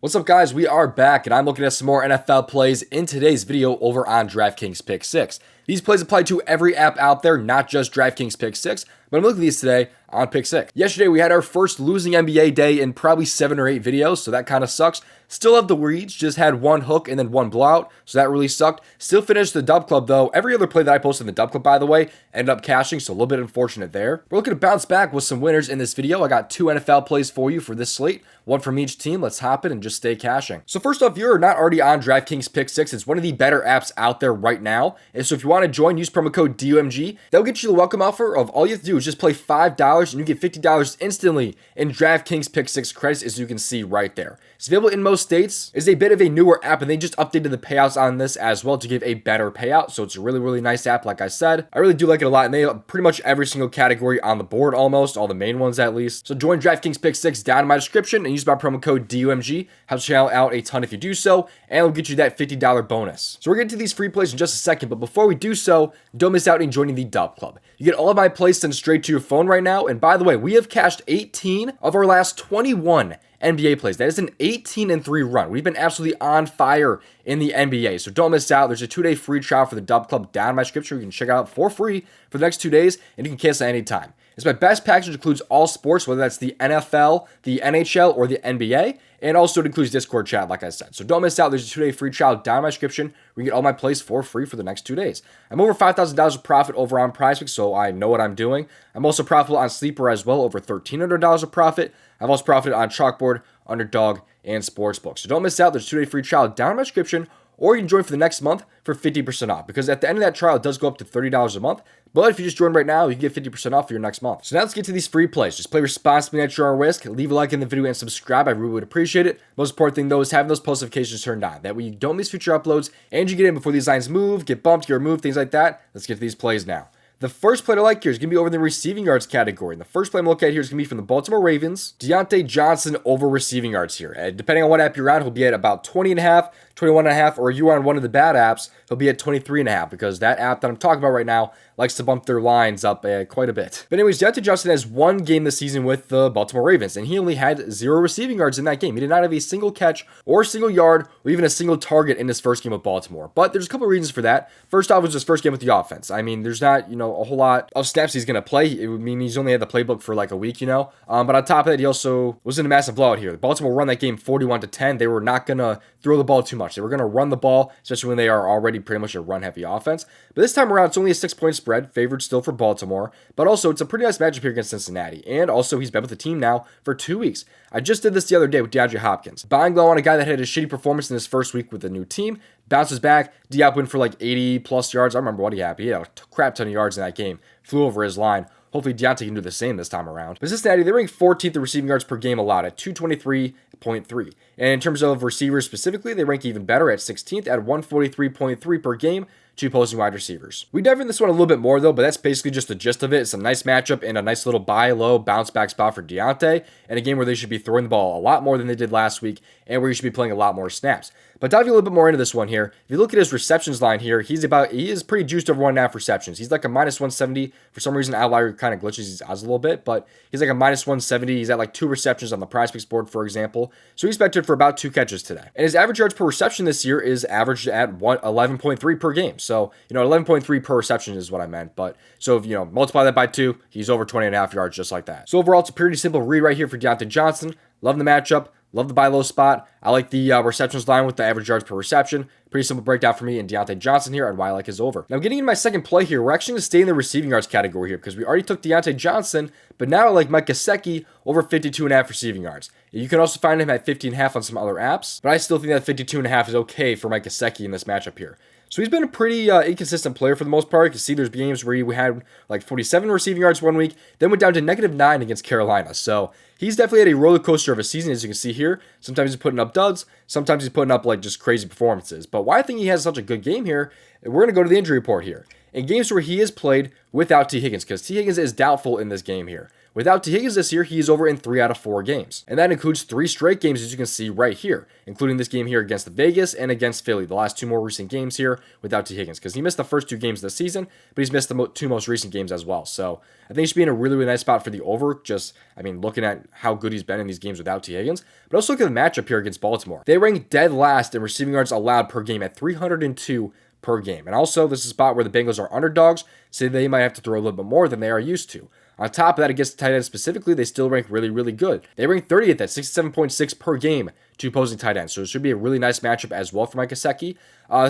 What's up, guys? We are back, and I'm looking at some more NFL plays in today's video over on DraftKings Pick6. These plays apply to every app out there, not just DraftKings Pick6, but I'm looking at these today on Pick6. Yesterday, we had our first losing NBA day in probably 7 or 8 videos, so that kind of sucks. Still have the reads, just had one hook and then one blowout, so that really sucked. Still finished the DubClub, though. Every other play that I posted in the DubClub, by the way, ended up cashing, so a little bit unfortunate there. We're looking to bounce back with some winners in this video. I got 2 NFL plays for you for this slate, one from each team. Let's hop in and just stay cashing. So first off, if you're not already on DraftKings Pick6, it's one of the better apps out there right now. And so if you want to join, use promo code DOMG. That'll get you the welcome offer of all you have to do is just play $5 and you get $50 instantly in DraftKings Pick6 credits, as you can see right there. It's available in most states. It's a bit of a newer app, and they just updated the payouts on this as well to give a better payout. So it's a really, really nice app, like I said. I really do like it a lot, and they have pretty much every single category on the board almost, all the main ones at least. So join DraftKings Pick6 down in my description and use my promo code DOMG. Helps you out a ton if you do so, and it'll get you that $50 bonus. So we're getting to these free plays in just a second, but before we do so, don't miss out in joining the DubClub. You get all of my plays sent straight to your phone right now, and by the way, we have cashed 18 of our last 21 NBA plays. That is an 18-3 run. We've been absolutely on fire in the NBA, so don't miss out. There's a 2-day free trial for the DubClub down in my description. You can check it out for free for the next 2 days, and you can cancel anytime. It's my best package. It includes all sports, whether that's the NFL, the NHL, or the NBA, and also it includes Discord chat, like I said. So don't miss out. There's a 2-day free trial down in my description where you get all my plays for free for the next 2 days. I'm over $5,000 of profit over on prizepicks, so I know what I'm doing. I'm also profitable on Sleeper as well, over $1,300 of profit. I've also profited on Chalkboard, Underdog, and Sportsbook. So don't miss out. There's a 2-day free trial down in my description, or you can join for the next month for 50% off, because at the end of that trial, it does go up to $30 a month. But if you just join right now, you can get 50% off for your next month. So now let's get to these free plays. Just play responsibly at your own risk. Leave a like in the video and subscribe. I really would appreciate it. Most important thing, though, is having those post notifications turned on. That way you don't miss future uploads and you get in before these lines move, get bumped, get removed, things like that. Let's get to these plays now. The first play I like here is going to be over in the receiving yards category. And the first play I'm looking at here is going to be from the Baltimore Ravens. Deontae Johnson over receiving yards here. And depending on what app you're on, he'll be at about 20.5, 21.5, or you are on one of the bad apps, he'll be at 23.5, because that app that I'm talking about right now likes to bump their lines up quite a bit. But anyways, Deontae Johnson has one game this season with the Baltimore Ravens, and he only had 0 receiving yards in that game. He did not have a single catch or a single yard or even a single target in his first game with Baltimore. But there's a couple of reasons for that. First off, it was his first game with the offense. I mean, there's not, a whole lot of snaps he's going to play. It would mean he's only had the playbook for like a week, But on top of that, he also was in a massive blowout here. Baltimore run that game 41-10. They were not going to throw the ball too much. They were going to run the ball, especially when they are already pretty much a run-heavy offense. But this time around, it's only a 6-point spread, favored still for Baltimore. But also, it's a pretty nice matchup here against Cincinnati. And also, he's been with the team now for 2 weeks. I just did this the other day with DeAndre Hopkins. Buying low on a guy that had a shitty performance in his first week with a new team. Bounces back. D-Hop went for like 80-plus yards. I remember what he had. He had a crap ton of yards in that game. Flew over his line. Hopefully, Deontay can do the same this time around. But Cincinnati, they rank 14th in receiving yards per game allowed at 223.3. And in terms of receivers specifically, they rank even better at 16th at 143.3 per game to opposing wide receivers. We dive in this one a little bit more, though, but that's basically just the gist of it. It's a nice matchup and a nice little buy low bounce back spot for Deontay, and a game where they should be throwing the ball a lot more than they did last week, and where you should be playing a lot more snaps. But diving a little bit more into this one here, if you look at his receptions line here, he is pretty juiced over 1.5 receptions. He's like a minus 170. For some reason, Outlier kind of glitches his odds a little bit, but he's like a minus 170. He's at like 2 receptions on the prizepicks board, for example. So he's expected for about 2 catches today. And his average yards per reception this year is averaged at 11.3 per game. So, 11.3 per reception is what I meant. But so if, multiply that by 2, he's over 20.5 yards just like that. So overall, it's a pretty simple read right here for Deontay Johnson. Love the matchup. Love the buy low spot. I like the receptions line with the average yards per reception. Pretty simple breakdown for me and Deontay Johnson here and why I like his over. Now getting into my second play here, we're actually going to stay in the receiving yards category here because we already took Deontay Johnson, but now I like Mike Gesicki over 52.5 receiving yards. You can also find him at 50.5 on some other apps, but I still think that 52.5 is okay for Mike Gesicki in this matchup here. So he's been a pretty inconsistent player for the most part. You can see there's games where he had like 47 receiving yards one week, then went down to -9 against Carolina. So he's definitely had a roller coaster of a season, as you can see here. Sometimes he's putting up duds, sometimes he's putting up like just crazy performances. But why I think he has such a good game here, we're going to go to the injury report here. In games where he is played without T. Higgins, because T. Higgins is doubtful in this game here. Without T. Higgins this year, he is over in 3 out of 4 games. And that includes 3 straight games, as you can see right here, including this game here against the Vegas and against Philly, the last 2 more recent games here without T. Higgins, because he missed the first 2 games this season, but he's missed the 2 most recent games as well. So I think he should be in a really, really nice spot for the over. Just, I mean, looking at how good he's been in these games without T. Higgins. But also look at the matchup here against Baltimore. They rank dead last in receiving yards allowed per game at 302 per game. And also, this is a spot where the Bengals are underdogs, so they might have to throw a little bit more than they are used to. On top of that, against the tight ends specifically, they still rank really, really good. They rank 30th at 67.6 per game to opposing tight ends. So it should be a really nice matchup as well for Mike Gesicki.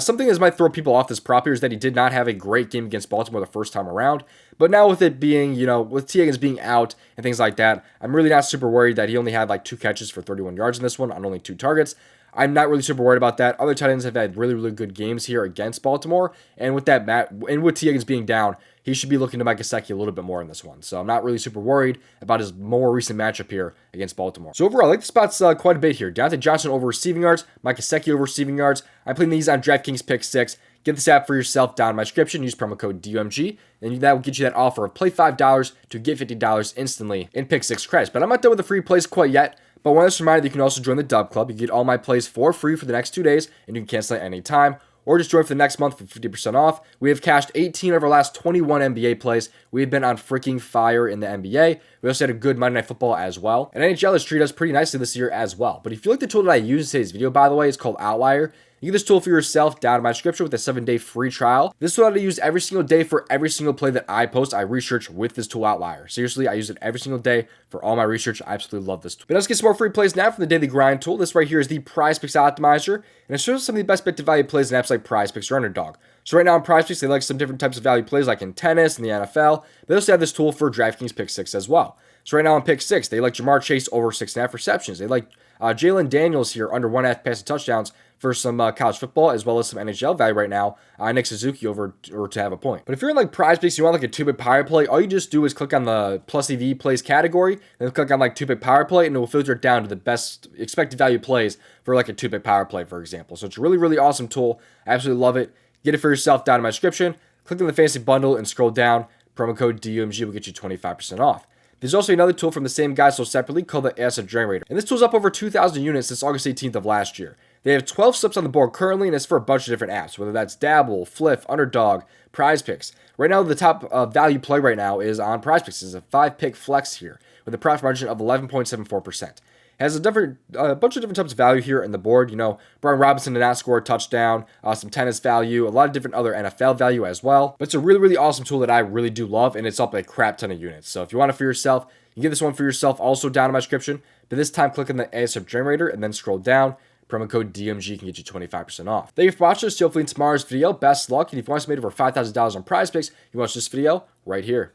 Something that might throw people off this prop here is that he did not have a great game against Baltimore the first time around. But now with it being, with T. Higgins being out and things like that, I'm really not super worried that he only had like 2 catches for 31 yards in this one on only 2 targets. I'm not really super worried about that. Other tight ends have had really, really good games here against Baltimore. And with with T. Higgins being down, he should be looking to Mike Gesicki a little bit more in this one. So I'm not really super worried about his more recent matchup here against Baltimore. So overall, I like the spots quite a bit here. Deontae Johnson over receiving yards, Mike Gesicki over receiving yards. I'm playing these on DraftKings Pick6. Get this app for yourself down in my description. Use promo code DOMG, and that will get you that offer of play $5 to get $50 instantly in Pick6 credits. But I'm not done with the free plays quite yet. But one last reminder that you can also join the DubClub. You get all my plays for free for the next 2 days, and you can cancel at any time. Or just join for the next month for 50% off. We have cashed 18 of our last 21 NBA plays. We've been on freaking fire in the NBA. We also had a good Monday Night Football as well. And NHL has treated us pretty nicely this year as well. But if you like the tool that I use in today's video, by the way, it's called Outlier. You get this tool for yourself down in my description with a 7-day free trial. This tool I use every single day for every single play that I post. I research with this tool Outlier. Seriously, I use it every single day for all my research. I absolutely love this tool. But let's get some more free plays now from the Daily Grind tool. This right here is the PrizePicks Optimizer, and it shows some of the best bet to value plays in apps like PrizePicks or Underdog. So right now on PrizePicks, they like some different types of value plays like in tennis and the NFL. They also have this tool for DraftKings Pick6 as well. So right now on Pick6, they like Jamar Chase over 6.5 receptions. They like Jalen Daniels here under 1.5 passing touchdowns for some college football, as well as some NHL value right now. Nick Suzuki over or to have a point. But if you're in like PrizePicks, you want like a 2-bit power play, all you just do is click on the plus EV plays category, then click on like 2-bit power play, and it will filter it down to the best expected value plays for like a 2-bit power play, for example. So it's a really, really awesome tool. I absolutely love it. Get it for yourself down in my description. Click on the fantasy bundle and scroll down. Promo code DOMG will get you 25% off. There's also another tool from the same guy sold separately called the Asset Generator. And this tool's up over 2,000 units since August 18th of last year. They have 12 slips on the board currently, and it's for a bunch of different apps, whether that's Dabble, Fliff, Underdog, PrizePicks. Right now, the top value play right now is on PrizePicks. It's a 5-pick flex here with a profit margin of 11.74%. Has a bunch of different types of value here in the board. Brian Robinson did not score a touchdown, some tennis value, a lot of different other NFL value as well. But it's a really, really awesome tool that I really do love, and it's up a crap ton of units. So if you want it for yourself, you can get this one for yourself also down in my description. But this time, click on the ASF Generator and then scroll down. Promo code DMG can get you 25% off. Thank you for watching us. Hopefully in tomorrow's video. Best luck. And if you want to make over $5,000 on PrizePicks, you watch this video right here.